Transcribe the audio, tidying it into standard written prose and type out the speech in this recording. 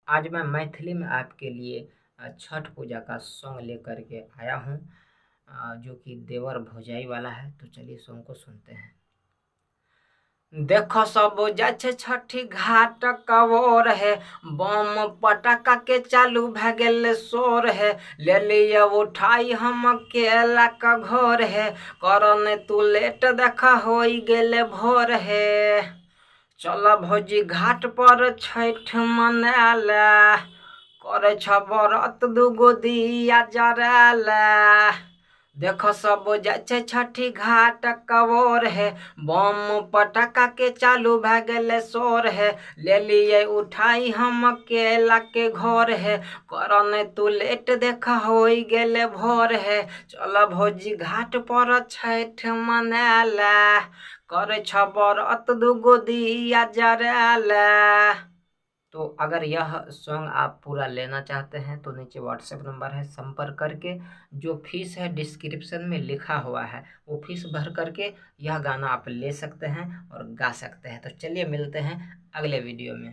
आज मैं मैथिली में आपके लिए छठ पूजा का सॉन्ग लेकर के आया हूँ, जो कि देवर भौजाई वाला है। तो चलिए सॉन्ग को सुनते हैं। देखो सब जाइ छै छठी घाट कवोर है, बम पटाखा के चालू भ गेल शोर है। ले लिया उठाई हम केला का घोर है, करने तू लेट देखा हो गेले भोर है। चल भौजी घाट पर छठ मनाला, करे छ व्रत दूगो दिया जराला। देखो सब जाइ छै छठी घाट कवोर है, बम पटाखा के चालू भ गेले शोर है। ले लिए उठाई हम केला के घोर है, करने तू लेट देखा हो गेले भोर है। चल भौजी घाट पर छठ मनाला, करे छ व्रत दूगो दिया जराला। तो अगर यह सॉन्ग आप पूरा लेना चाहते हैं तो नीचे व्हाट्सएप नंबर है, संपर्क करके जो फीस है डिस्क्रिप्शन में लिखा हुआ है, वो फीस भर करके यह गाना आप ले सकते हैं और गा सकते हैं। तो चलिए मिलते हैं अगले वीडियो में।